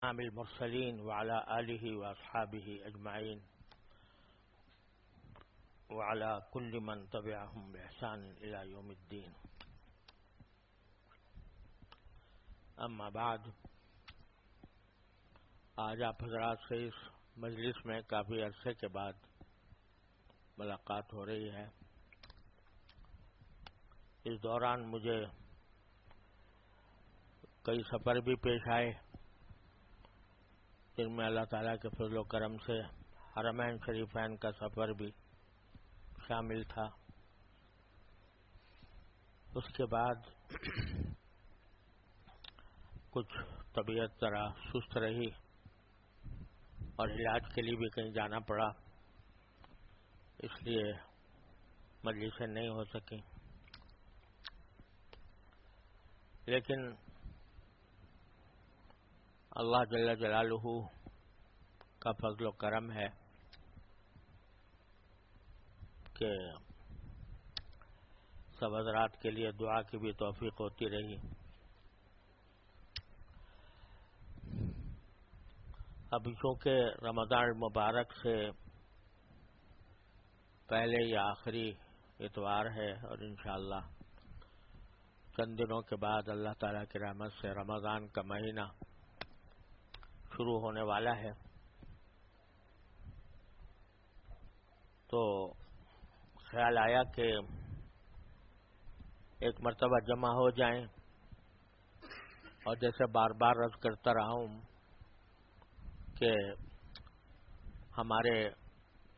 إمام المرسلين وعلى آله وأصحابه أجمعين وعلى كل من تبعهم بإحسان إلى يوم الدين. اما بعد، آج آپ حضرات سے اس مجلس میں کافی عرصے کے بعد ملاقات ہو رہی ہے۔ اس دوران مجھے کئی سفر بھی پیش آئے، جن میں اللہ تعالیٰ کے فضل و کرم سے حرمین شریفین کا سفر بھی شامل تھا۔ اس کے بعد کچھ طبیعت ذرا سست رہی اور علاج کے لیے بھی کہیں جانا پڑا، اس لیے مجلسیں نہیں ہو سکیں، لیکن اللہ جل جلالہ کا فضل و کرم ہے کہ سب حضرات کے لیے دعا کی بھی توفیق ہوتی رہی۔ اب چونکہ رمضان المبارک سے پہلے یا آخری اتوار ہے اور انشاءاللہ چند دنوں کے بعد اللہ تعالیٰ کی رحمت سے رمضان کا مہینہ شروع ہونے والا ہے، تو خیال آیا کہ ایک مرتبہ جمع ہو جائیں، اور جیسے بار بار عرض کرتا رہا ہوں کہ ہمارے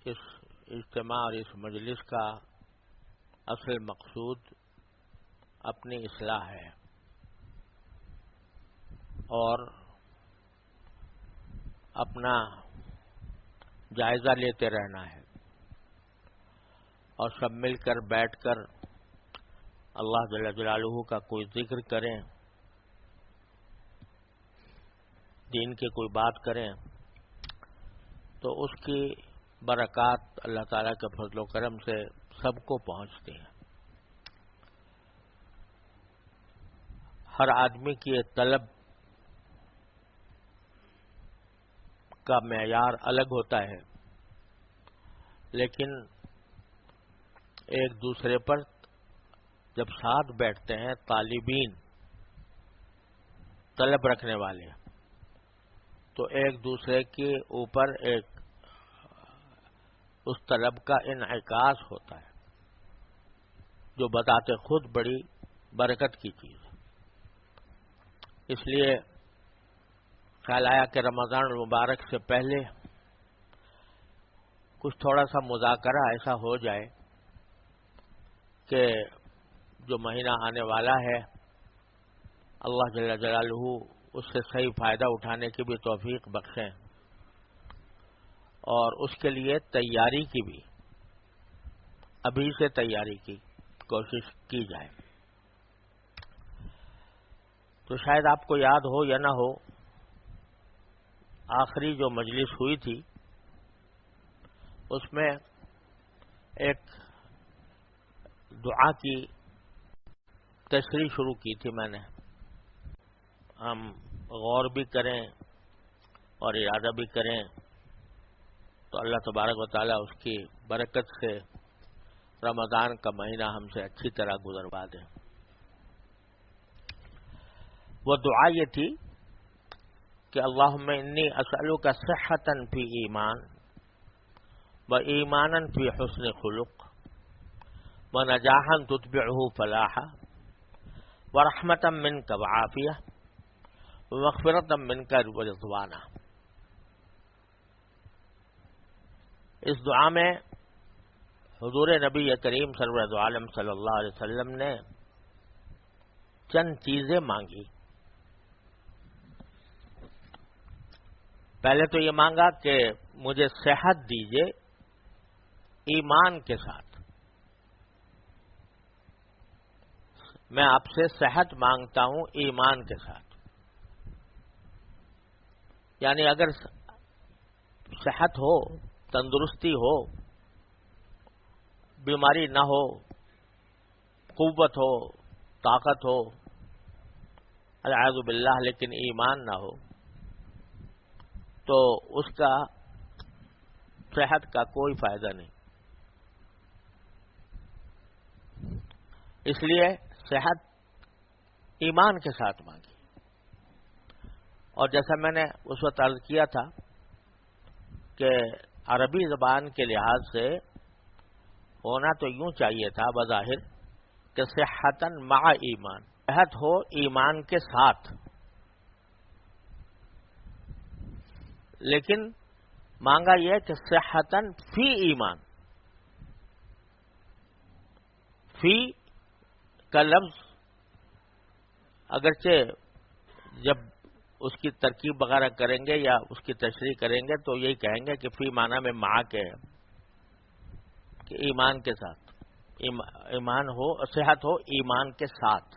اس اجتماع اور اس مجلس کا اصل مقصود اپنی اصلاح ہے اور اپنا جائزہ لیتے رہنا ہے، اور سب مل کر بیٹھ کر اللہ جل جلالہ کا کوئی ذکر کریں، دین کی کوئی بات کریں، تو اس کی برکات اللہ تعالیٰ کے فضل و کرم سے سب کو پہنچتی ہیں۔ ہر آدمی کی یہ طلب کا معیار الگ ہوتا ہے، لیکن ایک دوسرے پر جب ساتھ بیٹھتے ہیں طالبین، طلب رکھنے والے، تو ایک دوسرے کے اوپر ایک اس طلب کا انعکاس ہوتا ہے، جو بتاتے خود بڑی برکت کی چیز ہے۔ اس لیے خیال آیا کہ رمضان المبارک سے پہلے کچھ تھوڑا سا مذاکرہ ایسا ہو جائے کہ جو مہینہ آنے والا ہے اللہ جل جلالہ اس سے صحیح فائدہ اٹھانے کی بھی توفیق بخشیں، اور اس کے لیے تیاری کی بھی ابھی سے تیاری کی کوشش کی جائے۔ تو شاید آپ کو یاد ہو یا نہ ہو، آخری جو مجلس ہوئی تھی اس میں ایک دعا کی تشریح شروع کی تھی میں نے۔ ہم غور بھی کریں اور ارادہ بھی کریں تو اللہ تبارک و تعالیٰ اس کی برکت سے رمضان کا مہینہ ہم سے اچھی طرح گزروا دیں۔ وہ دعا یہ تھی کہ اللہم انی اسألک صحۃ فی ایمان و ایمانا فی حسن خلق و نجاحا تتبعہ فلاحا و رحمتا منک و عافیہ و مغفرتا منک و رضوانا۔ اس دعا میں حضور نبی کریم سرور عالم صلی اللہ علیہ وسلم نے چند چیزیں مانگی۔ پہلے تو یہ مانگا کہ مجھے صحت دیجیے ایمان کے ساتھ، میں آپ سے صحت مانگتا ہوں ایمان کے ساتھ، یعنی اگر صحت ہو، تندرستی ہو، بیماری نہ ہو، قوت ہو، طاقت ہو، العیاذ باللہ، لیکن ایمان نہ ہو، تو اس کا صحت کا کوئی فائدہ نہیں. اس لیے صحت ایمان کے ساتھ مانگی. اور جیسا میں نے اس وقت عرض کیا تھا کہ عربی زبان کے لحاظ سے ہونا تو یوں چاہیے تھا بظاہر کہ صحتن مع ایمان، صحت ہو ایمان کے ساتھ، لیکن مانگا یہ کہ صحتن فی ایمان. فی کا لفظ اگرچہ جب اس کی ترکیب وغیرہ کریں گے یا اس کی تشریح کریں گے تو یہی کہیں گے کہ فی معنی میں مع کے ہے کہ ایمان کے ساتھ، ایمان ہو، صحت ہو ایمان کے ساتھ.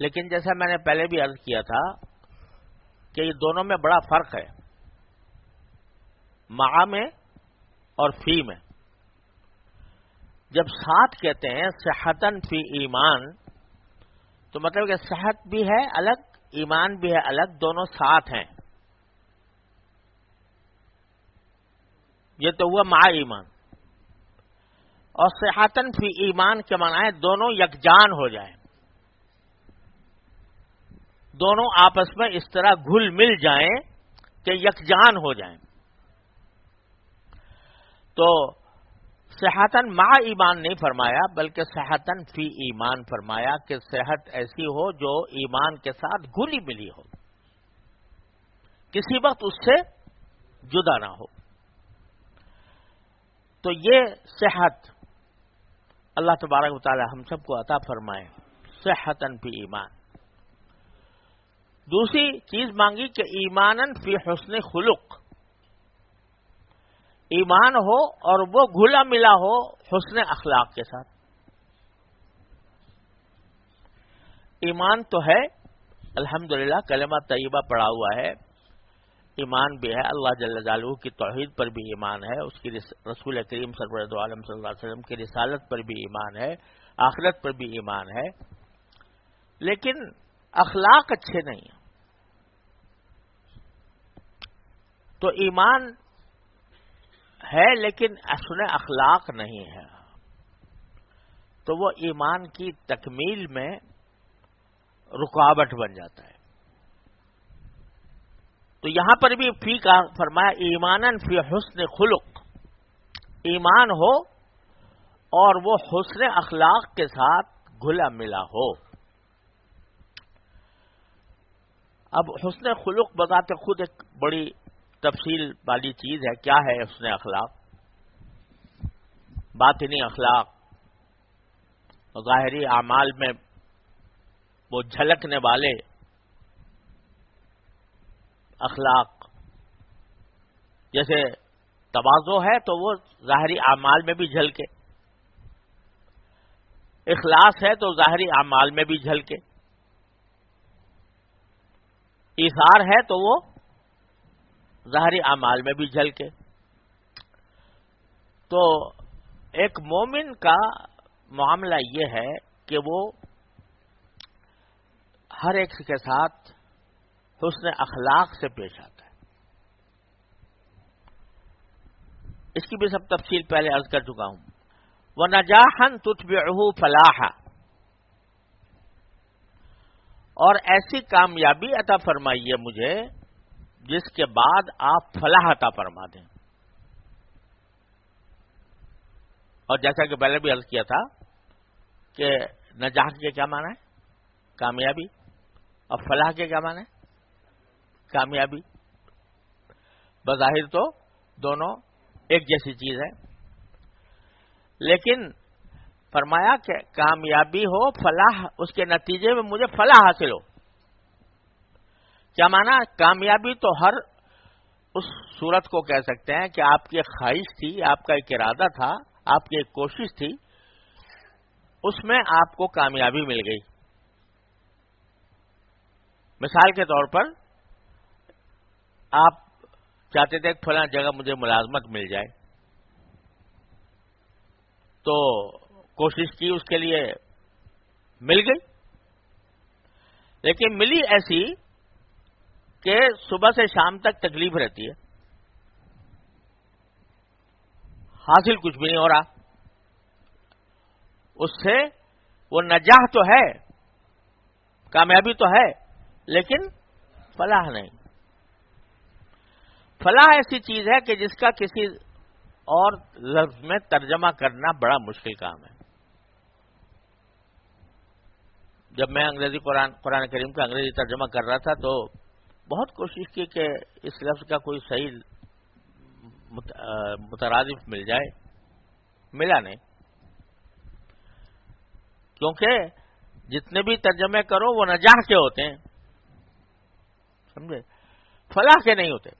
لیکن جیسا میں نے پہلے بھی عرض کیا تھا کہ یہ دونوں میں بڑا فرق ہے، مع میں اور فی میں. جب ساتھ کہتے ہیں صحتن فی ایمان تو مطلب کہ صحت بھی ہے الگ، ایمان بھی ہے الگ، دونوں ساتھ ہیں. یہ تو ہوا مع ایمان. اور صحتن فی ایمان کے معنی ہے دونوں یکجان ہو جائیں، دونوں آپس میں اس طرح گھل مل جائیں کہ یکجان ہو جائیں. تو صحتن مع ایمان نہیں فرمایا بلکہ صحتن فی ایمان فرمایا کہ صحت ایسی ہو جو ایمان کے ساتھ گھلی ملی ہو، کسی وقت اس سے جدا نہ ہو. تو یہ صحت اللہ تبارک و تعالی ہم سب کو عطا فرمائے، صحتن فی ایمان. دوسری چیز مانگی کہ ایمانن فی حسن خلق، ایمان ہو اور وہ گھلا ملا ہو حسن اخلاق کے ساتھ. ایمان تو ہے الحمدللہ، کلمہ طیبہ پڑھا ہوا ہے، ایمان بھی ہے، اللہ جل جلالہ کی توحید پر بھی ایمان ہے، اس کی رسول کریم سرورت عالم صلی اللہ علیہ وسلم کی رسالت پر بھی ایمان ہے، آخرت پر بھی ایمان ہے، لیکن اخلاق اچھے نہیں ہیں. تو ایمان ہے لیکن حسن اخلاق نہیں ہے، تو وہ ایمان کی تکمیل میں رکاوٹ بن جاتا ہے. تو یہاں پر بھی فی کا فرمایا ایمانن فی حسن خلق، ایمان ہو اور وہ حسن اخلاق کے ساتھ گھلا ملا ہو. اب حسن خلق بذات خود ایک بڑی تفصیل والی چیز ہے. کیا ہے حسن اخلاق؟ باطنی اخلاق، ظاہری اعمال میں وہ جھلکنے والے اخلاق. جیسے تواضع ہے تو وہ ظاہری اعمال میں بھی جھلکے، اخلاص ہے تو ظاہری اعمال میں بھی جھلکے، ایثار ہے تو وہ ظاہری اعمال میں بھی جھلکے. تو ایک مومن کا معاملہ یہ ہے کہ وہ ہر ایک کے ساتھ حسن اخلاق سے پیش آتا ہے. اس کی بھی سب تفصیل پہلے عرض کر چکا ہوں. وَنَجَاحًا تُتْبِعُهُ فَلَاحًا، اور ایسی کامیابی عطا فرمائیے مجھے جس کے بعد آپ فلاح عطا فرما دیں. اور جیسا کہ پہلے بھی عرض کیا تھا کہ نجاح کے کیا معنی ہے؟ کامیابی. اور فلاح کے کیا معنی ہے؟ کامیابی. بظاہر تو دونوں ایک جیسی چیز ہے، لیکن فرمایا کہ کامیابی ہو، فلاح، اس کے نتیجے میں مجھے فلاح حاصل ہو. کیا معنی؟ کامیابی تو ہر اس صورت کو کہہ سکتے ہیں کہ آپ کی خواہش تھی، آپ کا ایک ارادہ تھا، آپ کی ایک کوشش تھی، اس میں آپ کو کامیابی مل گئی. مثال کے طور پر آپ چاہتے تھے کہ فلاں جگہ مجھے ملازمت مل جائے، تو کوشش کی، اس کے لیے مل گئی، لیکن ملی ایسی کہ صبح سے شام تک تکلیف رہتی ہے، حاصل کچھ بھی نہیں ہو رہا، اس سے وہ نجاح تو ہے، کامیابی تو ہے، لیکن فلاح نہیں۔ فلاح ایسی چیز ہے کہ جس کا کسی اور لفظ میں ترجمہ کرنا بڑا مشکل کام ہے۔ جب میں انگریزی قرآن کریم کا انگریزی ترجمہ کر رہا تھا تو بہت کوشش کی کہ اس لفظ کا کوئی صحیح مترادف مل جائے، ملا نہیں، کیونکہ جتنے بھی ترجمے کرو وہ نجاح کے ہوتے ہیں، سمجھے، فلاح کے نہیں ہوتے۔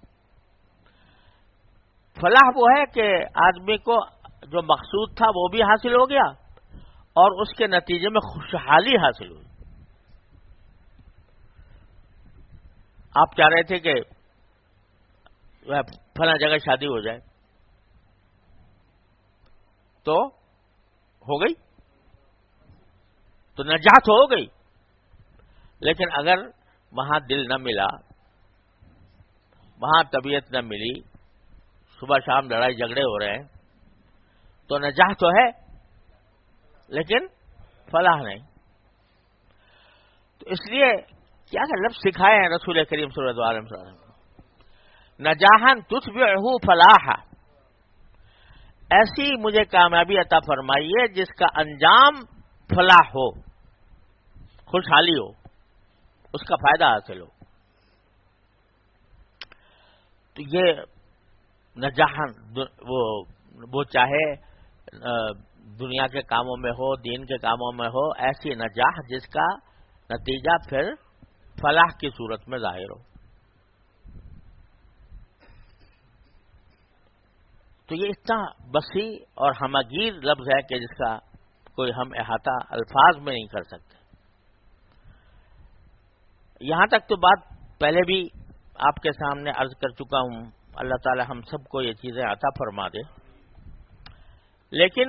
فلاح وہ ہے کہ آدمی کو جو مقصود تھا وہ بھی حاصل ہو گیا اور اس کے نتیجے میں خوشحالی حاصل ہوئی۔ آپ چاہ رہے تھے کہ فلاں جگہ شادی ہو جائے تو ہو گئی، تو نجات ہو گئی، لیکن اگر وہاں دل نہ ملا، وہاں طبیعت نہ ملی، صبح شام لڑائی جھگڑے ہو رہے ہیں، تو نجات تو ہے لیکن فلاح نہیں۔ تو اس لیے کیا کہ لفظ سکھائے ہیں رسول کریم صلی اللہ علیہ وسلم، نجاحن تتبعہ فلاح، ایسی مجھے کامیابی عطا فرمائیے جس کا انجام فلاح ہو، خوشحالی ہو، اس کا فائدہ حاصل ہو۔ تو یہ نجاحن وہ چاہے دنیا کے کاموں میں ہو، دین کے کاموں میں ہو، ایسی نجاح جس کا نتیجہ پھر فلاح کی صورت میں ظاہر ہو۔ تو یہ اتنا وسیع اور ہمگیر لفظ ہے کہ جس کا کوئی ہم احاطہ الفاظ میں نہیں کر سکتے۔ یہاں تک تو بات پہلے بھی آپ کے سامنے عرض کر چکا ہوں، اللہ تعالی ہم سب کو یہ چیزیں عطا فرما دے، لیکن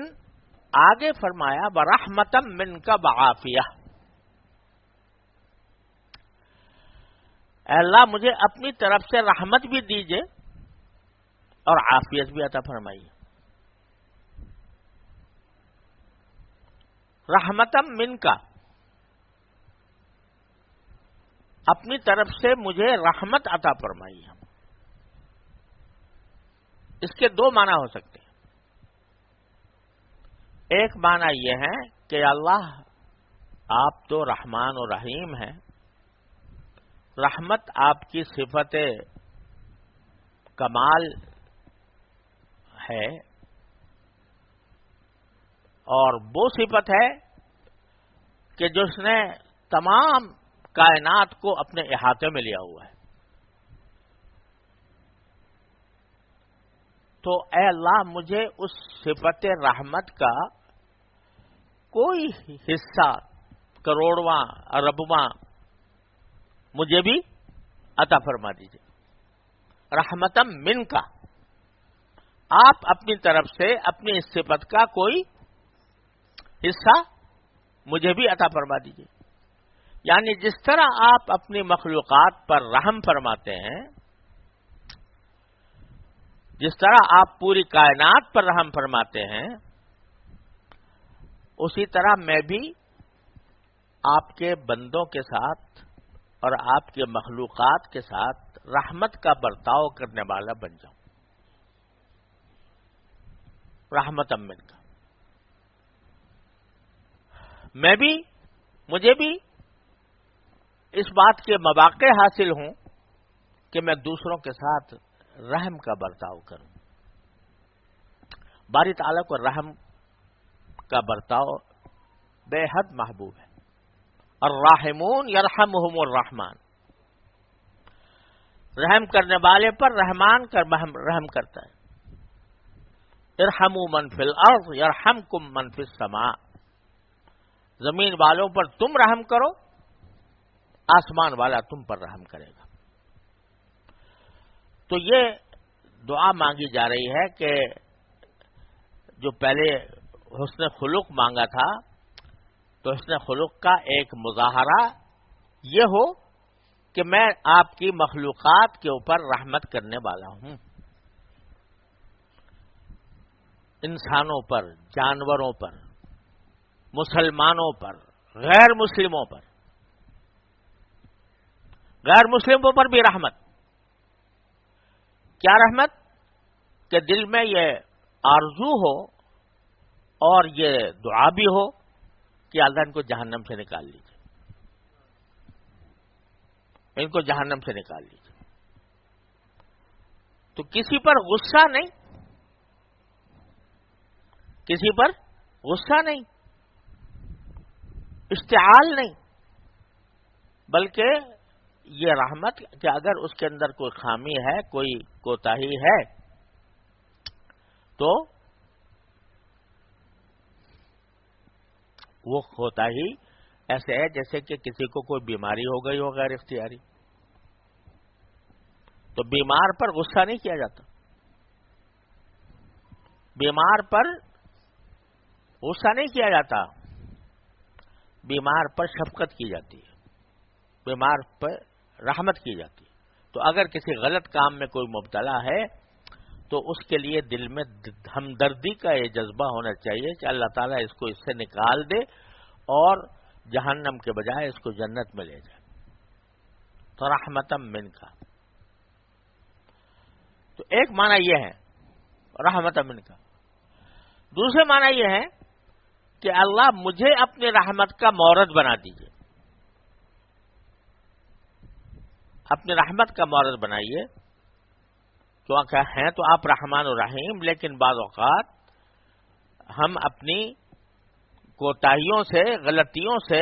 آگے فرمایا وَرَحْمَةً مِّنْكَ وَعَافِيَةً، اے اللہ مجھے اپنی طرف سے رحمت بھی دیجئے اور عافیت بھی عطا فرمائیے۔ رحمتم منک، اپنی طرف سے مجھے رحمت عطا فرمائیے۔ اس کے دو معنی ہو سکتے ہیں۔ ایک معنی یہ ہے کہ اللہ آپ تو رحمان و رحیم ہیں، رحمت آپ کی صفت کمال ہے، اور وہ صفت ہے کہ جس نے تمام کائنات کو اپنے احاطے میں لیا ہوا ہے۔ تو اے اللہ مجھے اس صفت رحمت کا کوئی حصہ، کروڑواں اربواں مجھے بھی عطا فرما دیجیے۔ رحمتم منک، آپ اپنی طرف سے اپنی اس صفت کا کوئی حصہ مجھے بھی عطا فرما دیجیے۔ یعنی جس طرح آپ اپنی مخلوقات پر رحم فرماتے ہیں، جس طرح آپ پوری کائنات پر رحم فرماتے ہیں، اسی طرح میں بھی آپ کے بندوں کے ساتھ اور آپ کے مخلوقات کے ساتھ رحمت کا برتاؤ کرنے والا بن جاؤں۔ رحمت امن کا، مجھے بھی اس بات کے مواقع حاصل ہوں کہ میں دوسروں کے ساتھ رحم کا برتاؤ کروں۔ باری تعالیٰ کو رحم کا برتاؤ بے حد محبوب ہے۔ الراحمون یرحمہم الرحمن، رحم کرنے والے پر رحمان رحم کرتا ہے۔ ارحموا من فی الارض یرحمکم من فی السماء، زمین والوں پر تم رحم کرو، آسمان والا تم پر رحم کرے گا۔ تو یہ دعا مانگی جا رہی ہے کہ جو پہلے حسن خلق مانگا تھا، تو حسن خلق کا ایک مظاہرہ یہ ہو کہ میں آپ کی مخلوقات کے اوپر رحمت کرنے والا ہوں، انسانوں پر، جانوروں پر، مسلمانوں پر، غیر مسلموں پر، غیر مسلموں پر بھی رحمت. کیا رحمت؟ کہ دل میں یہ آرزو ہو اور یہ دعا بھی ہو کہ اللہ ان کو جہنم سے نکال لیجیے، ان کو جہنم سے نکال لیجیے. تو کسی پر غصہ نہیں، کسی پر غصہ نہیں، اشتعال نہیں، بلکہ یہ رحمت کہ اگر اس کے اندر کوئی خامی ہے، کوئی کوتاہی ہے، تو وہ کوتاہی ایسے ہے جیسے کہ کسی کو کوئی بیماری ہو گئی ہو غیر اختیاری، تو بیمار پر غصہ نہیں کیا جاتا، بیمار پر غصہ نہیں کیا جاتا، بیمار پر شفقت کی جاتی ہے، بیمار پر رحمت کی جاتی ہے. تو اگر کسی غلط کام میں کوئی مبتلا ہے تو اس کے لیے دل میں ہمدردی کا یہ جذبہ ہونا چاہیے کہ اللہ تعالیٰ اس کو اس سے نکال دے اور جہنم کے بجائے اس کو جنت میں لے جائے. تو رحمتم من کا، تو ایک معنی یہ ہے رحمتم من کا. دوسرے معنی یہ ہے کہ اللہ مجھے اپنی رحمت کا مورد بنا دیجیے، اپنی رحمت کا مورد بنائیے. کیونکہ ہیں تو آپ رحمان الرحیم، لیکن بعض اوقات ہم اپنی کوتاہیوں سے، غلطیوں سے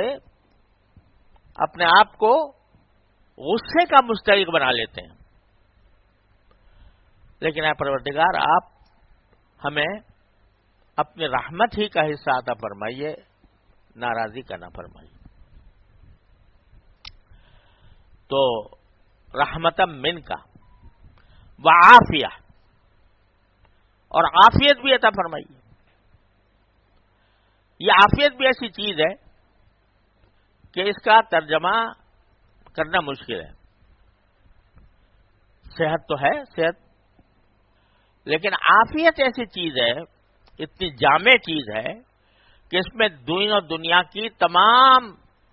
اپنے آپ کو غصے کا مستحق بنا لیتے ہیں. لیکن اے پروردگار، آپ ہمیں اپنی رحمت ہی کا حصہ عطا فرمائیے، ناراضی کا نہ فرمائیے. تو رحمتم من کا وعافیہ، اور عافیت بھی عطا فرمائیے. یہ عافیت بھی ایسی چیز ہے کہ اس کا ترجمہ کرنا مشکل ہے. صحت تو ہے صحت، لیکن عافیت ایسی چیز ہے، اتنی جامع چیز ہے کہ اس میں دین اور دنیا کی تمام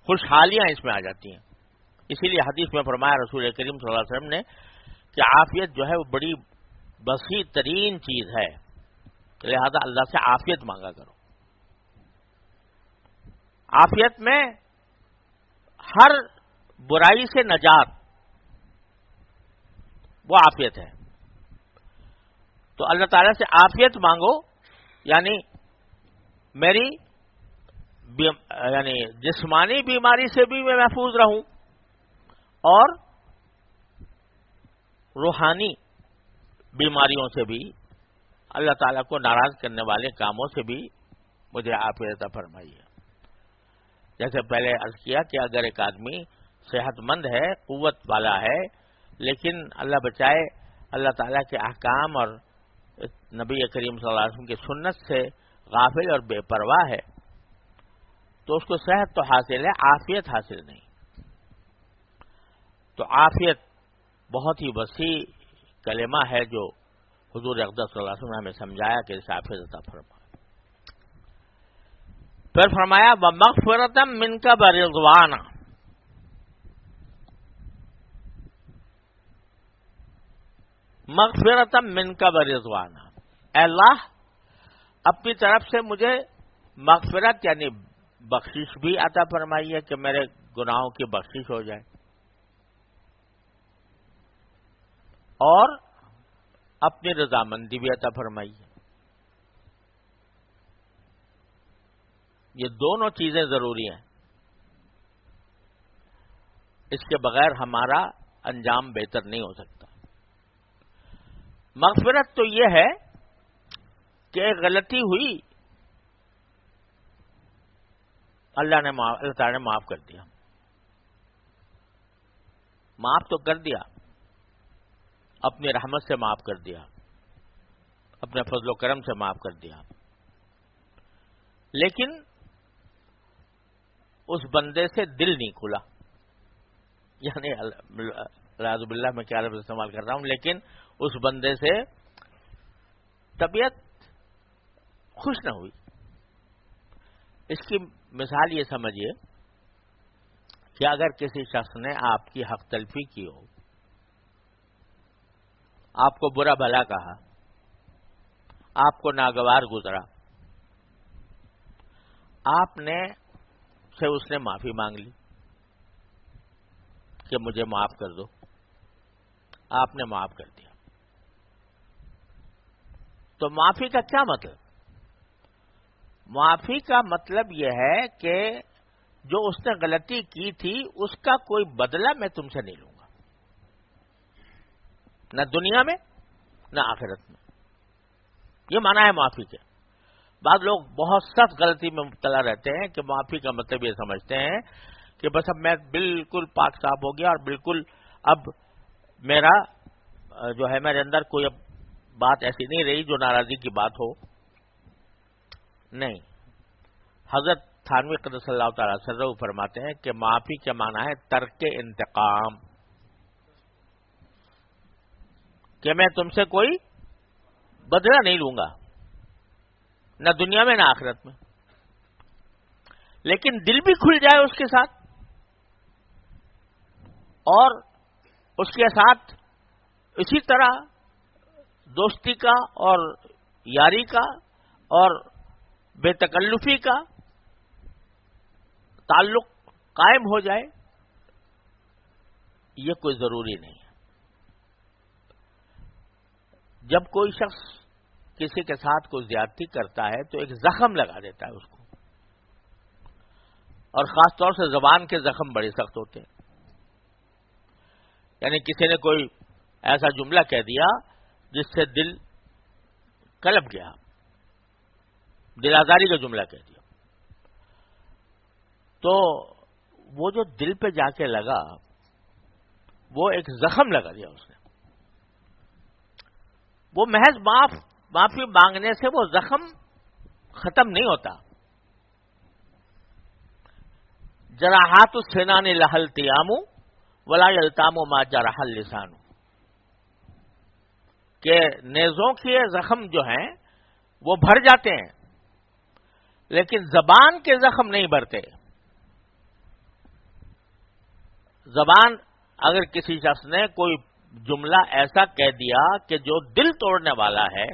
خوشحالیاں اس میں آ جاتی ہیں. اسی لیے حدیث میں فرمایا رسول کریم صلی اللہ علیہ وسلم نے کہ عافیت جو ہے وہ بڑی وسیع ترین چیز ہے، لہذا اللہ سے عافیت مانگا کرو. عافیت میں ہر برائی سے نجات، وہ عافیت ہے. تو اللہ تعالیٰ سے عافیت مانگو، یعنی میری یعنی جسمانی بیماری سے بھی میں محفوظ رہوں اور روحانی بیماریوں سے بھی، اللہ تعالیٰ کو ناراض کرنے والے کاموں سے بھی مجھے عافیت عطا فرمائیے. جیسے پہلے عرض کیا کہ اگر ایک آدمی صحت مند ہے، قوت والا ہے، لیکن اللہ بچائے اللہ تعالیٰ کے احکام اور نبی کریم صلی اللہ علیہ وسلم کی سنت سے غافل اور بے پرواہ ہے، تو اس کو صحت تو حاصل ہے، عافیت حاصل نہیں. تو عافیت بہت ہی وسیع کلمہ ہے جو حضور اقدس صلی اللہ علیہ وسلم نے ہمیں سمجھایا کہ اس عافیت عطا فرمائے. پھر فرمایا وَمَغْفِرَةً مِنْكَ وَرِضْوَانًا، مغفرۃ منک ورضوانا، اے اللہ اپنی طرف سے مجھے مغفرت یعنی بخشش بھی عطا فرمائیے کہ میرے گناہوں کی بخشش ہو جائے، اور اپنی رضامندی بھی عطا فرمائیے. یہ دونوں چیزیں ضروری ہیں، اس کے بغیر ہمارا انجام بہتر نہیں ہو سکتا. مغفرت تو یہ ہے کہ غلطی ہوئی، اللہ تعالی نے معاف کر دیا، معاف تو کر دیا، اپنی رحمت سے معاف کر دیا، اپنے فضل و کرم سے معاف کر دیا، لیکن اس بندے سے دل نہیں کھلا. یعنی اعوذ باللہ میں کیا لفظ استعمال کر رہا ہوں، لیکن اس بندے سے طبیعت خوش نہ ہوئی. اس کی مثال یہ سمجھیے کہ اگر کسی شخص نے آپ کی حق تلفی کی ہو، آپ کو برا بھلا کہا، آپ کو ناگوار گزرا، آپ نے سے اس نے معافی مانگ لی کہ مجھے معاف کر دو، آپ نے معاف کر دیا، تو معافی کا کیا مطلب؟ معافی کا مطلب یہ ہے کہ جو اس نے غلطی کی تھی اس کا کوئی بدلہ میں تم سے نہیں لوں گا، نہ دنیا میں نہ آخرت میں. یہ معنی ہے معافی کے. بعض لوگ بہت سخت غلطی میں مبتلا رہتے ہیں کہ معافی کا مطلب یہ سمجھتے ہیں کہ بس اب میں بالکل پاک صاف ہو گیا اور بالکل اب میرا جو ہے میرے اندر کوئی اب بات ایسی نہیں رہی جو ناراضی کی بات ہو. نہیں، حضرت تھانوی قدس اللہ تعالی سرہ فرماتے ہیں کہ معافی کے معنی ہے ترک انتقام، کہ میں تم سے کوئی بدلہ نہیں لوں گا، نہ دنیا میں نہ آخرت میں. لیکن دل بھی کھل جائے اس کے ساتھ، اور اس کے ساتھ اسی طرح دوستی کا اور یاری کا اور بے تکلفی کا تعلق قائم ہو جائے، یہ کوئی ضروری نہیں ہے. جب کوئی شخص کسی کے ساتھ کوئی زیادتی کرتا ہے تو ایک زخم لگا دیتا ہے اس کو، اور خاص طور سے زبان کے زخم بڑے سخت ہوتے ہیں. یعنی کسی نے کوئی ایسا جملہ کہہ دیا جس سے دل کلپ گیا، دل آزاری کا جملہ کہہ دیا، تو وہ جو دل پہ جا کے لگا وہ ایک زخم لگا دیا اس نے. وہ محض معافی مانگنے سے وہ زخم ختم نہیں ہوتا. جراحات السنان لها التیام ولا یلتام ما جرح اللسان، کہ نیزوں کے زخم جو ہیں وہ بھر جاتے ہیں لیکن زبان کے زخم نہیں بھرتے. زبان اگر کسی شخص نے کوئی جملہ ایسا کہہ دیا کہ جو دل توڑنے والا ہے،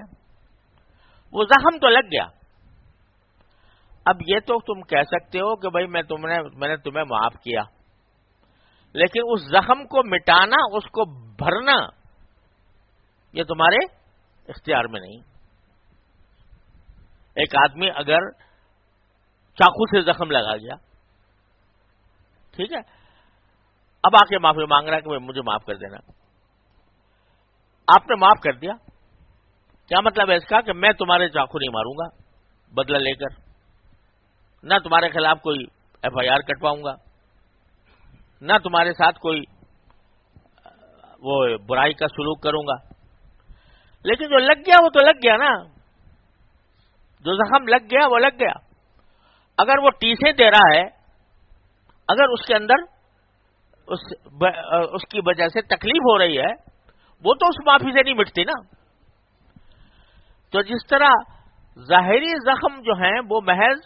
وہ زخم تو لگ گیا. اب یہ تو تم کہہ سکتے ہو کہ بھائی میں نے تمہیں معاف کیا، لیکن اس زخم کو مٹانا، اس کو بھرنا، یہ تمہارے اختیار میں نہیں. ایک آدمی اگر چاقو سے زخم لگا گیا، ٹھیک ہے، اب آ کے معافی مانگ رہا ہے کہ بھائی مجھے معاف کر دینا. آپ نے معاف کر دیا، کیا مطلب ہے اس کا؟ کہ میں تمہارے چاقو نہیں ماروں گا بدلہ لے کر، نہ تمہارے خلاف کوئی ایف آئی آر کٹواؤں گا، نہ تمہارے ساتھ کوئی وہ برائی کا سلوک کروں گا. لیکن جو لگ گیا وہ تو لگ گیا نا، جو زخم لگ گیا وہ لگ گیا. اگر وہ ٹیسے دے رہا ہے، اگر اس کے اندر اس کی وجہ سے تکلیف ہو رہی ہے، وہ تو اس معافی سے نہیں مٹتی نا. تو جس طرح ظاہری زخم جو ہیں وہ محض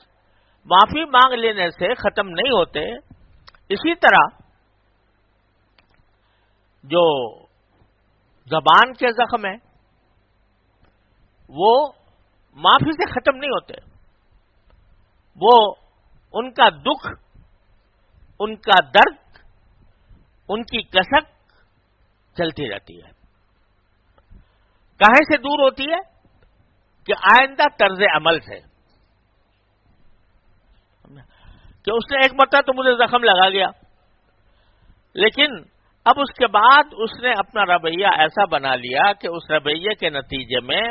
معافی مانگ لینے سے ختم نہیں ہوتے، اسی طرح جو زبان کے زخم ہیں وہ معافی سے ختم نہیں ہوتے. وہ ان کا دکھ، ان کا درد، ان کی کسک چلتی رہتی ہے. کہاں سے دور ہوتی ہے؟ کہ آئندہ طرز عمل سے، کہ اس نے ایک مرتبہ تو مجھے زخم لگا گیا، لیکن اب اس کے بعد اس نے اپنا رویہ ایسا بنا لیا کہ اس رویے کے نتیجے میں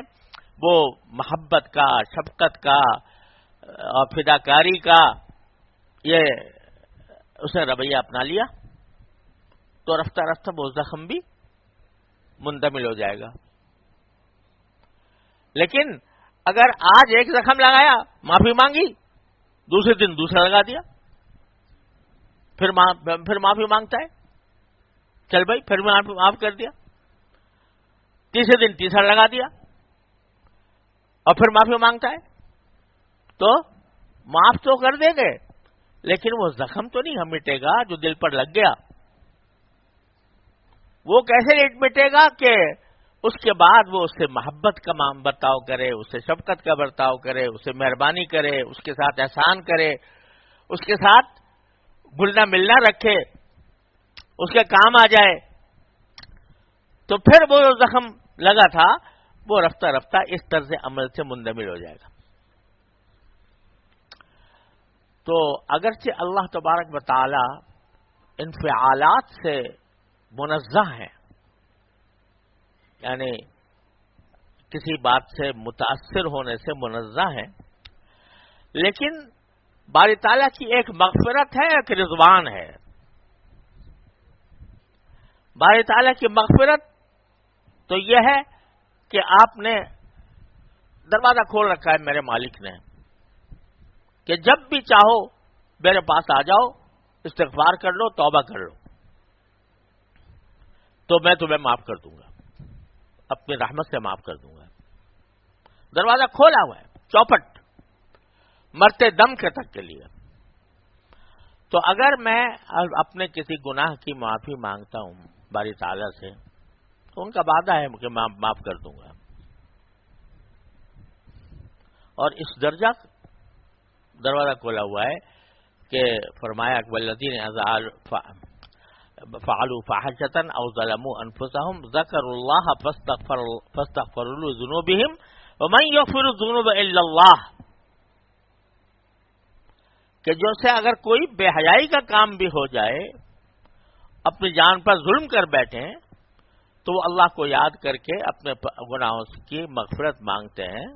وہ محبت کا، شفقت کا اور فداکاری کا یہ اس نے رویہ اپنا لیا، تو رفتہ رفتہ وہ زخم بھی منتمل ہو جائے گا. لیکن اگر آج ایک زخم لگایا، معافی مانگی، دوسرے دن دوسرا لگا دیا، پھر معافی مانگتا ہے، چل بھائی پھر میں معاف کر دیا. تیسرے دن تیسرا لگا دیا اور پھر معافی مانگتا ہے. تو معاف تو کر دیں گے لیکن وہ زخم تو نہیں مٹے گا جو دل پر لگ گیا. وہ کیسے مٹے گا کہ اس کے بعد وہ اس سے محبت کا برتاؤ کرے, اس سے شفقت کا برتاؤ کرے, اس سے مہربانی کرے, اس کے ساتھ احسان کرے, اس کے ساتھ گلنا ملنا رکھے, اس کے کام آ جائے. تو پھر وہ زخم لگا تھا وہ رفتہ رفتہ اس طرز عمل سے مندمل ہو جائے گا. تو اگرچہ اللہ تبارک و تعالی انفعالات سے منزہ ہے, یعنی کسی بات سے متاثر ہونے سے منزہ ہے, لیکن باری تعالیٰ کی ایک مغفرت ہے, ایک رضوان ہے. باری تعالیٰ کی مغفرت تو یہ ہے کہ آپ نے دروازہ کھول رکھا ہے میرے مالک نے کہ جب بھی چاہو میرے پاس آ جاؤ, استغفار کر لو, توبہ کر لو, تو میں تمہیں معاف کر دوں گا, اپنی رحمت سے معاف کر دوں گا. دروازہ کھولا ہوا ہے, چوپٹ, مرتے دم کے تک کے لیے. تو اگر میں اپنے کسی گناہ کی معافی مانگتا ہوں باری تعالیٰ سے تو ان کا وعدہ ہے کہ میں معاف کر دوں گا. اور اس درجہ دروازہ کھولا ہوا ہے کہ فرمایا والذین اذا فعلوا فاحشة او ظلموا انفسهم ذکروا اللہ فاستغفروا لذنوبهم ومن یغفر الذنوب الا اللہ, کہ جو سے اگر کوئی بے حیائی کا کام بھی ہو جائے, اپنی جان پر ظلم کر بیٹھیں, تو وہ اللہ کو یاد کر کے اپنے گناہوں کی مغفرت مانگتے ہیں.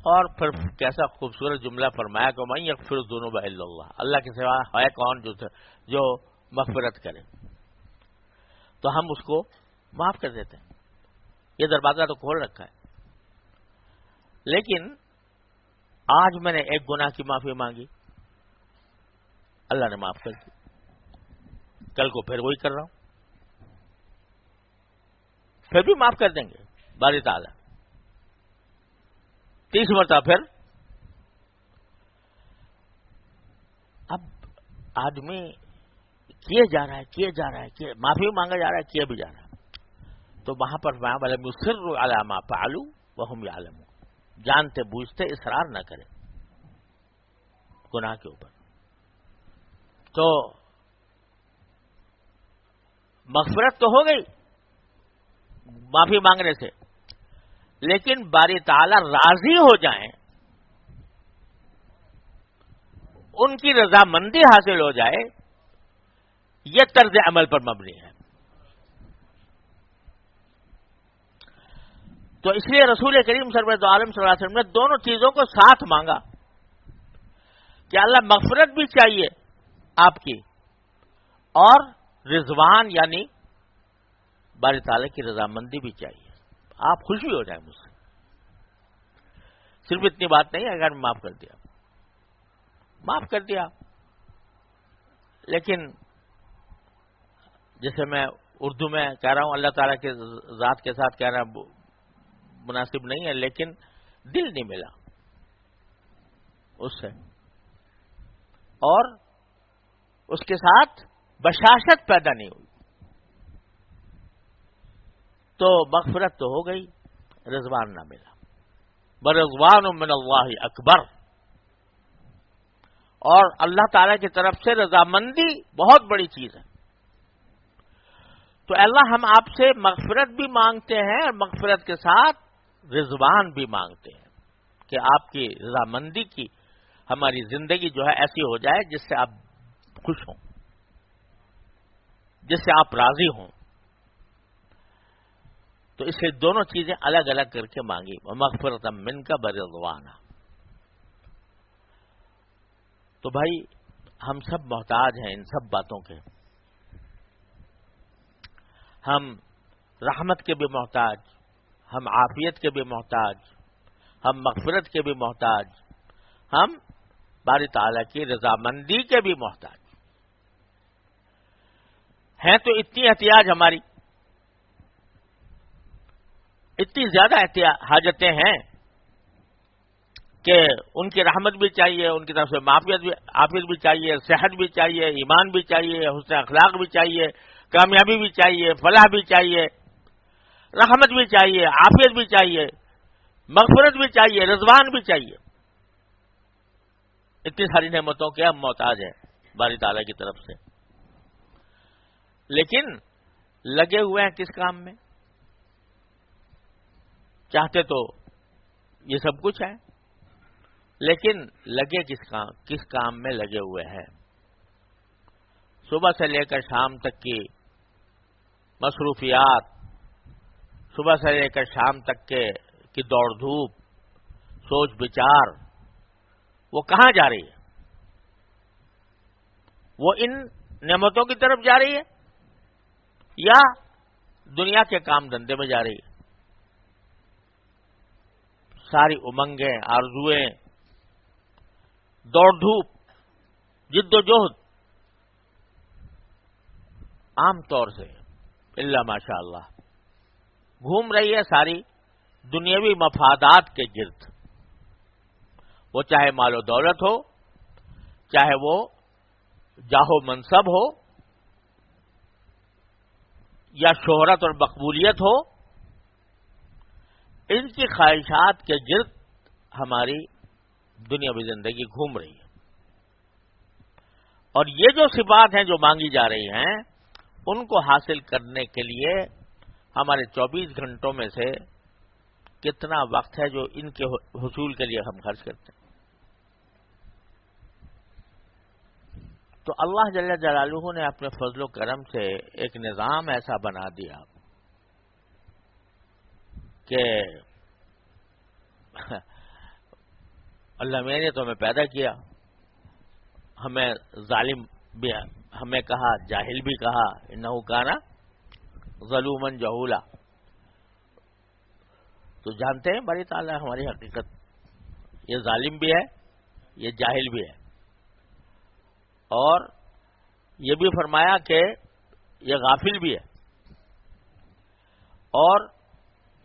اور پھر کیسا خوبصورت جملہ فرمایا کہ من یغفر الذنوب الا اللہ, اللہ کے سوا ہے کون جو مغفرت کرے. تو ہم اس کو معاف کر دیتے ہیں. یہ دروازہ تو کھول رکھا ہے. لیکن آج میں نے ایک گناہ کی معافی مانگی, اللہ نے معاف کر دی, کل کو پھر وہی کر رہا ہوں, پھر بھی معاف کر دیں گے باری تعالیٰ. 30 مرتبہ پھر. اب آدمی کیے جا رہا ہے, معافی مانگا جا رہا ہے, کیا بھی جا رہا ہے, تو وہاں پر ولم یصروا علی ما فعلوا وهم یعلمون, جانتے بوجھتے اصرار نہ کرے گناہ کے اوپر. تو مغفرت تو ہو گئی معافی مانگنے سے, لیکن باری تعالیٰ راضی ہو جائیں, ان کی رضامندی حاصل ہو جائے, یہ طرز عمل پر مبنی ہے. تو اس لیے رسول کریم سرورت عالم صلی اللہ علیہ وسلم نے دونوں چیزوں کو ساتھ مانگا کہ اللہ مغفرت بھی چاہیے آپ کی, اور رضوان یعنی باری تعالیٰ کی رضامندی بھی چاہیے, آپ خوشی ہو جائیں مجھ سے. صرف اتنی بات نہیں اگر میں معاف کر دیا, لیکن جیسے میں اردو میں کہہ رہا ہوں اللہ تعالیٰ کے ذات کے ساتھ کہنا مناسب نہیں ہے, لیکن دل نہیں ملا اس سے, اور اس کے ساتھ بشاشت پیدا نہیں ہوئی, تو مغفرت تو ہو گئی, رضوان نہ ملا. برضوان من اللہ اکبر, اور اللہ تعالیٰ کی طرف سے رضامندی بہت بڑی چیز ہے. تو اللہ ہم آپ سے مغفرت بھی مانگتے ہیں اور مغفرت کے ساتھ رضوان بھی مانگتے ہیں کہ آپ کی رضامندی کی ہماری زندگی جو ہے ایسی ہو جائے جس سے آپ خوش ہوں, جس سے آپ راضی ہوں. تو اس سے دونوں چیزیں الگ الگ کر کے مانگی, مغفرت من کا برضوانا. تو بھائی ہم سب محتاج ہیں ان سب باتوں کے, ہم رحمت کے بھی محتاج, ہم عافیت کے بھی محتاج, ہم مغفرت کے بھی محتاج, ہم باری تعالیٰ کی رضامندی کے بھی محتاج. ہیں تو اتنی احتیاج ہماری، اتنی زیادہ حاجتیں ہیں کہ ان کی رحمت بھی چاہیے، ان کی طرف سے عافیت بھی چاہیے، صحت بھی چاہیے، ایمان بھی چاہیے، حسن اخلاق بھی چاہیے، کامیابی بھی چاہیے، فلاح بھی چاہیے، رحمت بھی چاہیے، عافیت بھی چاہیے، مغفرت بھی چاہیے، رضوان بھی چاہیے. اتنی ساری نعمتوں کے ہم محتاج ہیں باری تعالیٰ کی طرف سے. لیکن لگے ہوئے ہیں کس کام میں؟ چاہتے تو یہ سب کچھ ہے، لیکن لگے کس کام میں لگے ہوئے ہیں؟ صبح سے لے کر شام تک کی مصروفیات، صبح سے لے کر شام تک کی دوڑ دھوپ، سوچ بچار، وہ کہاں جا رہی ہے؟ وہ ان نعمتوں کی طرف جا رہی ہے یا دنیا کے کام دھندے میں جا رہی ہے؟ ساری امنگیں، آرزوئیں، دوڑ دھوپ، جد و جہد عام طور سے الا ماشاء اللہ گھوم رہی ہے ساری دنیاوی مفادات کے گرد. وہ چاہے مال و دولت ہو، چاہے وہ جاہ و منصب ہو، یا شہرت اور مقبولیت ہو، ان کی خواہشات کے گرد ہماری دنیاوی زندگی گھوم رہی ہے. اور یہ جو صفات ہیں جو مانگی جا رہی ہیں، ان کو حاصل کرنے کے لیے ہمارے 24 گھنٹوں میں سے کتنا وقت ہے جو ان کے حصول کے لیے ہم خرچ کرتے ہیں؟ تو اللہ جل جلالہ نے اپنے فضل و کرم سے ایک نظام ایسا بنا دیا کہ اللہ میں نے تو ہمیں پیدا کیا، ہمیں ظالم بھی ہمیں کہا، جاہل بھی کہا، انہو کانا ظلوما جہولا. تو جانتے ہیں بڑی تعالیٰ ہماری حقیقت، یہ ظالم بھی ہے، یہ جاہل بھی ہے. اور یہ بھی فرمایا کہ یہ غافل بھی ہے، اور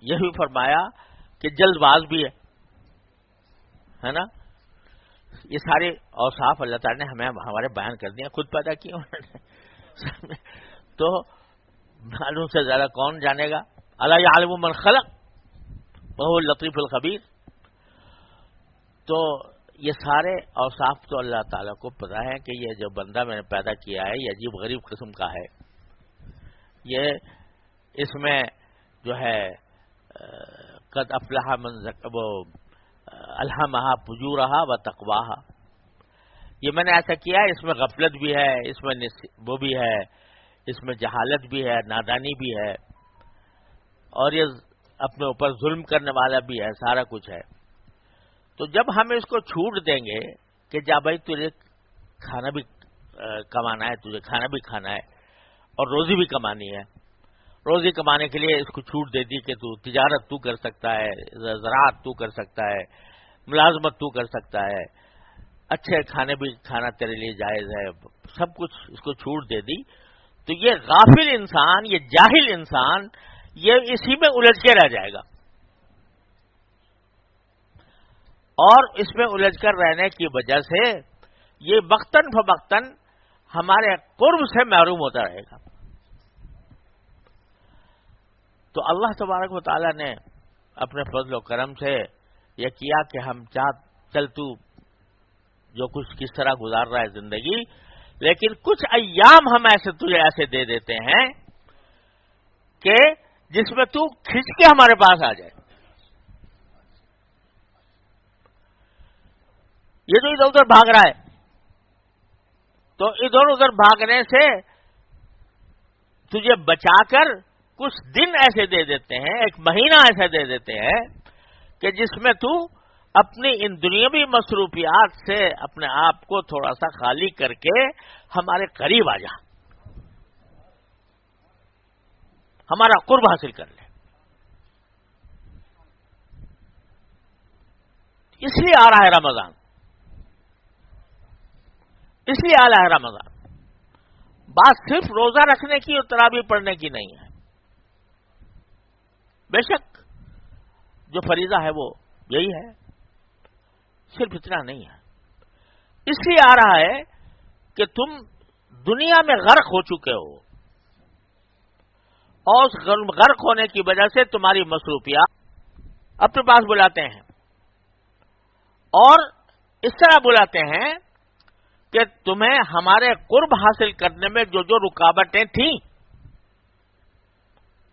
یہ بھی فرمایا کہ جلد باز بھی ہے نا. یہ سارے اوصاف اللہ تعالیٰ نے ہمیں ہمارے بیان کر دیے، خود پیدا کیے انہوں نے. تو معلوم سے زیادہ کون جانے گا؟ الا یعلم من خلق وهو اللطیف الخبیر. تو یہ سارے اوصاف تو اللہ تعالیٰ کو پتا ہے کہ یہ جو بندہ میں نے پیدا کیا ہے یہ عجیب غریب قسم کا ہے. یہ اس میں جو ہے قد افلح من الہمہا فجورہا و تقواہا، یہ میں نے ایسا کیا ہے، اس میں غفلت بھی ہے، اس میں وہ بھی ہے، اس میں جہالت بھی ہے، نادانی بھی ہے، اور یہ اپنے اوپر ظلم کرنے والا بھی ہے، سارا کچھ ہے. تو جب ہم اس کو چھوٹ دیں گے کہ جا بھائی تجھے کھانا بھی کمانا ہے، تجھے کھانا بھی کھانا ہے اور روزی بھی کمانی ہے، روزی کمانے کے لیے اس کو چھوٹ دے دی کہ تو تجارت تو کر سکتا ہے، زراعت تو کر سکتا ہے، ملازمت تو کر سکتا ہے، اچھے کھانے بھی کھانا تیرے لیے جائز ہے، سب کچھ اس کو چھوٹ دے دی. تو یہ غافل انسان، یہ جاہل انسان، یہ اسی میں الجھ کے رہ جائے گا. اور اس میں الجھ کر رہنے کی وجہ سے یہ وقتاً فوقتاً ہمارے قرب سے محروم ہوتا رہے گا. تو اللہ تبارک و تعالیٰ نے اپنے فضل و کرم سے یہ کیا کہ ہم چل تو جو کچھ کس طرح گزار رہا ہے زندگی، لیکن کچھ ایام ہم تجھے ایسے دے دیتے ہیں کہ جس میں تو کھنچ کے ہمارے پاس آ جائے. یہ جو ادھر ادھر بھاگ رہا ہے، تو ادھر ادھر بھاگنے سے تجھے بچا کر کچھ دن ایسے دے دیتے ہیں، ایک مہینہ ایسا دے دیتے ہیں کہ جس میں تو اپنی ان دنیاوی مصروفیات سے اپنے آپ کو تھوڑا سا خالی کر کے ہمارے قریب آ جا، ہمارا قرب حاصل کر لے. اس لیے آ رہا ہے رمضان، اس لیے آ رہا ہے رمضان. بات صرف روزہ رکھنے کی اور تراویح پڑھنے کی نہیں ہے. بے شک جو فریضہ ہے وہ یہی ہے، صرف اتنا نہیں ہے. اس لیے آ رہا ہے کہ تم دنیا میں غرق ہو چکے ہو، اور اس غرق ہونے کی وجہ سے تمہاری مصروفیات اپنے پاس بلاتے ہیں، اور اس طرح بلاتے ہیں کہ تمہیں ہمارے قرب حاصل کرنے میں جو جو رکاوٹیں تھیں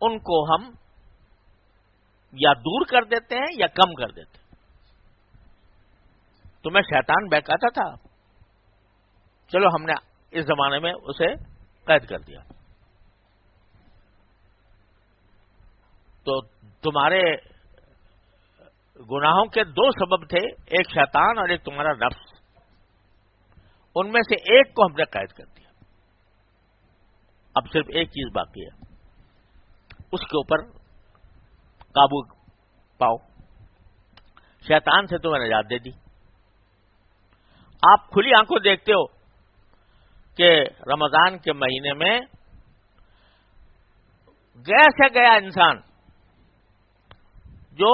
ان کو ہم یا دور کر دیتے ہیں یا کم کر دیتے ہیں. تمہیں شیطان بہکاتا تھا، چلو ہم نے اس زمانے میں اسے قید کر دیا. تو تمہارے گناہوں کے دو سبب تھے، ایک شیطان اور ایک تمہارا نفس. ان میں سے ایک کو ہم نے قید کر دیا. اب صرف ایک چیز باقی ہے، اس کے اوپر قابو پاؤ. شیطان سے تمہیں نجات دے دی. آپ کھلی آنکھوں دیکھتے ہو کہ رمضان کے مہینے میں گیا سے گیا انسان جو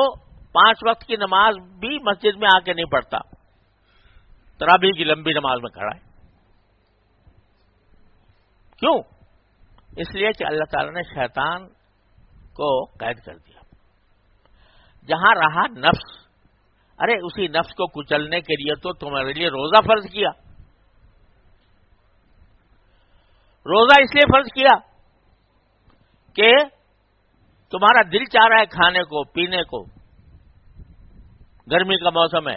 5 وقت کی نماز بھی مسجد میں آ کے نہیں پڑھتا، تراویح کی لمبی نماز میں کھڑا ہے. کیوں؟ اس لیے کہ اللہ تعالی نے شیطان کو قید کر دیا. جہاں رہا نفس، ارے اسی نفس کو کچلنے کے لیے تو تمہارے لیے روزہ فرض کیا. روزہ اس لیے فرض کیا کہ تمہارا دل چاہ رہا ہے کھانے کو پینے کو، گرمی کا موسم ہے،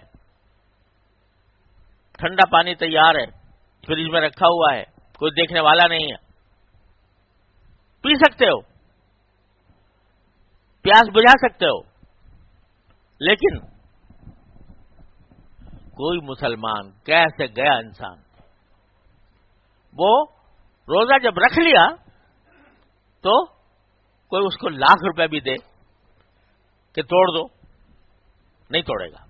ٹھنڈا پانی تیار ہے، فریج میں رکھا ہوا ہے، کوئی دیکھنے والا نہیں ہے، پی سکتے ہو، پیاس بجھا سکتے ہو. لیکن کوئی مسلمان کیسے گیا انسان وہ روزہ جب رکھ لیا تو کوئی اس کو لاکھ روپے بھی دے کہ توڑ دو، نہیں توڑے گا.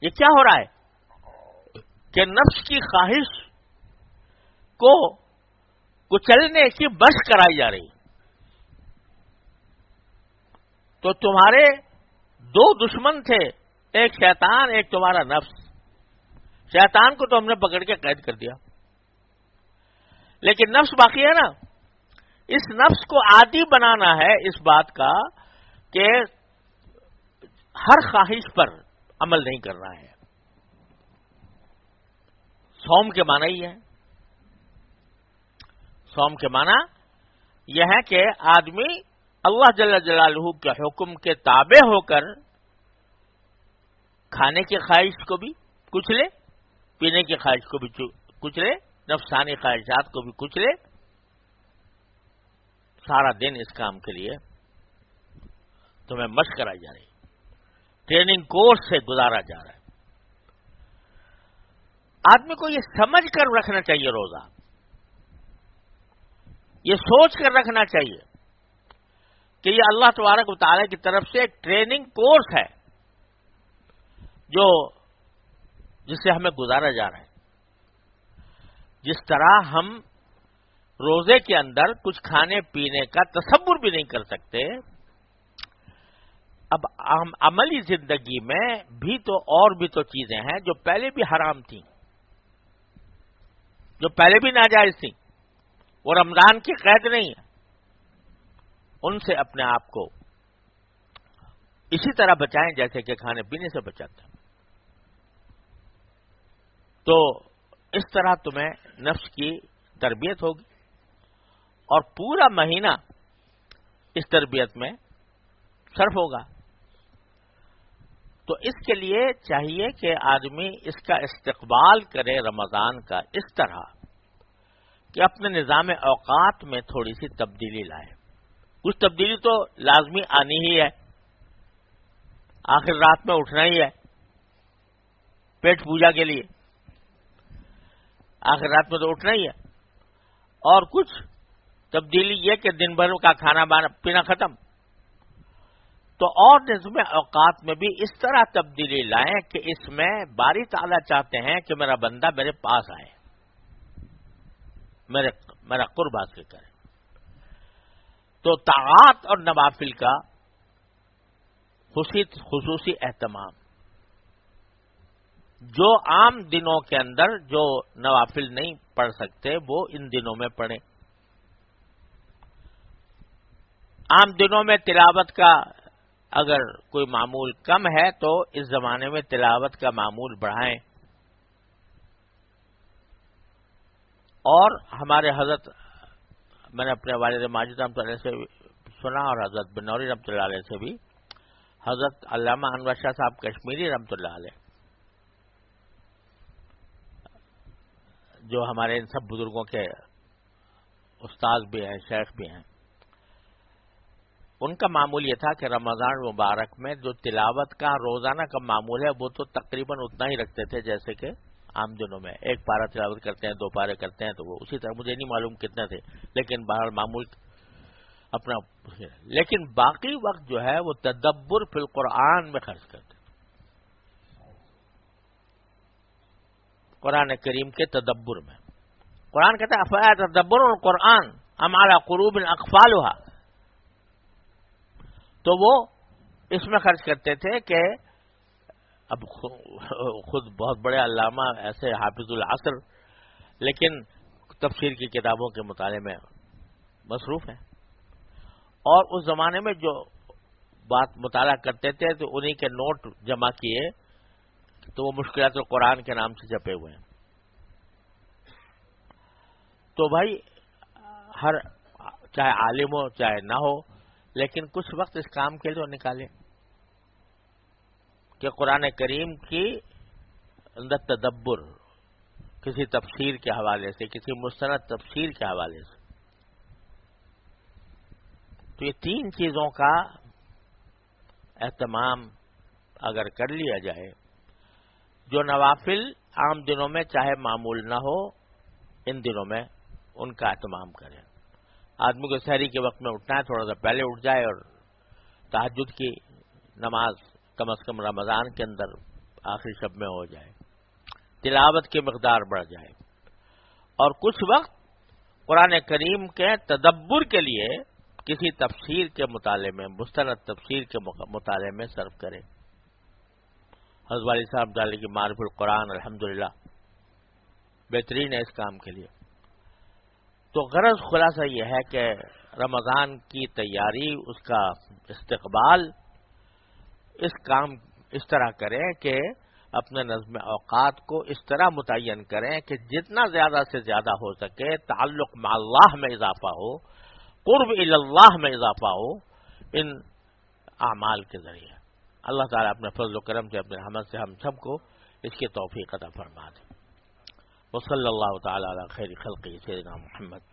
یہ کیا ہو رہا ہے کہ نفس کی خواہش کو کچلنے کی بس کرائی جا رہی. تو تمہارے دو دشمن تھے، ایک شیطان ایک تمہارا نفس. شیطان کو تو ہم نے پکڑ کے قید کر دیا، لیکن نفس باقی ہے نا. اس نفس کو عادی بنانا ہے اس بات کا کہ ہر خواہش پر عمل نہیں کرنا ہے. صوم کے معنی ہی ہے. صوم کے معنی یہ ہے کہ آدمی اللہ جل جلالہ کے حکم کے تابع ہو کر کھانے کی خواہش کو بھی کچلے، پینے کی خواہش کو بھی کچلے، نفسانی خواہشات کو بھی کچلے. سارا دن اس کام کے لیے تمہیں مشق کرائی جا رہی، ٹریننگ کورس سے گزارا جا رہا ہے. آدمی کو یہ سمجھ کر رکھنا چاہیے روزہ، یہ سوچ کر رکھنا چاہیے کہ یہ اللہ تبارک و تعالی کی طرف سے ایک ٹریننگ کورس ہے جس سے ہمیں گزارا جا رہا ہے. جس طرح ہم روزے کے اندر کچھ کھانے پینے کا تصور بھی نہیں کر سکتے، اب ہم عملی زندگی میں بھی تو اور بھی تو چیزیں ہیں جو پہلے بھی حرام تھیں، جو پہلے بھی ناجائز تھیں، وہ رمضان کی قید نہیں ہے. ان سے اپنے آپ کو اسی طرح بچائیں جیسے کہ کھانے پینے سے بچاتے ہیں. تو اس طرح تمہیں نفس کی تربیت ہوگی اور پورا مہینہ اس تربیت میں صرف ہوگا. تو اس کے لیے چاہیے کہ آدمی اس کا استقبال کرے رمضان کا اس طرح کہ اپنے نظام اوقات میں تھوڑی سی تبدیلی لائے. کچھ تبدیلی تو لازمی آنی ہی ہے، آخر رات میں اٹھنا ہی ہے پیٹ پوجا کے لیے، آخر رات میں تو اٹھنا ہی ہے. اور کچھ تبدیلی یہ کہ دن بھر کا کھانا پینا ختم. تو اور نظم اوقات میں بھی اس طرح تبدیلی لائیں کہ اس میں باری تعالیٰ چاہتے ہیں کہ میرا بندہ میرے پاس آئے. میرا قرب حاصل کریں. تو طاعات اور نوافل کا خصوصی اہتمام، جو عام دنوں کے اندر جو نوافل نہیں پڑھ سکتے وہ ان دنوں میں پڑھیں. عام دنوں میں تلاوت کا اگر کوئی معمول کم ہے تو اس زمانے میں تلاوت کا معمول بڑھائیں. اور ہمارے حضرت، میں نے اپنے والد ماجد رحمۃ اللہ سے سنا اور حضرت بنوری رحمۃ اللہ علیہ سے بھی، حضرت علامہ انور شاہ صاحب کشمیری رحمۃ اللہ علیہ، جو ہمارے ان سب بزرگوں کے استاد بھی ہیں، شیخ بھی ہیں، ان کا معمول یہ تھا کہ رمضان مبارک میں جو تلاوت کا روزانہ کا معمول ہے وہ تو تقریباً اتنا ہی رکھتے تھے جیسے کہ عام دنوں میں 1 پارہ تلاوت کرتے ہیں، 2 پارے کرتے ہیں، تو وہ اسی طرح، مجھے نہیں معلوم کتنے تھے، لیکن بہرحال معمول اپنا. لیکن باقی وقت جو ہے وہ تدبر فی القرآن میں خرچ کرتے ہیں، قرآن کریم کے تدبر میں. قرآن کہتا ہے افلا یتدبرون القرآن ام علی قلوب اقفالها، تو وہ اس میں خرچ کرتے تھے کہ اب خود بہت بڑے علامہ ایسے حافظ العصر، لیکن تفسیر کی کتابوں کے مطالعے میں مصروف ہیں، اور اس زمانے میں جو بات مطالعہ کرتے تھے تو انہی کے نوٹ جمع کیے، تو وہ مشکلات القرآن کے نام سے چھپے ہوئے ہیں. تو بھائی ہر چاہے عالم ہو چاہے نہ ہو، لیکن کچھ وقت اس کام کے لیے نکالیں کہ قرآن کریم کی اندر تدبر، کسی تفسیر کے حوالے سے، کسی مستند تفسیر کے حوالے سے. تو یہ 3 چیزوں کا اہتمام اگر کر لیا جائے، جو نوافل عام دنوں میں چاہے معمول نہ ہو، ان دنوں میں ان کا اہتمام کریں. آدمی کو سحری کے وقت میں اٹھنا ہے، تھوڑا سا پہلے اٹھ جائے اور تہجد کی نماز کم از کم رمضان کے اندر آخری شب میں ہو جائے، تلاوت کی مقدار بڑھ جائے، اور کچھ وقت قرآن کریم کے تدبر کے لیے کسی تفسیر کے مطالعے میں، مستند تفسیر کے مطالعے میں صرف کریں. حضرت والی صاحب ڈالے کی معرف القرآن الحمدللہ بہترین ہے اس کام کے لیے. تو غرض خلاصہ یہ ہے کہ رمضان کی تیاری، اس کا استقبال، اس طرح کریں کہ اپنے نظم اوقات کو اس طرح متعین کریں کہ جتنا زیادہ سے زیادہ ہو سکے تعلق مع اللہ میں اضافہ ہو، قرب الی اللہ میں اضافہ ہو ان اعمال کے ذریعے. اللہ تعالیٰ اپنے فضل و کرم سے، اپنے رحمت سے ہم سب کو اس کی توفیق عطا فرما دے. وصلی اللہ تعالی علی خیر خلقہ سیدنا محمد.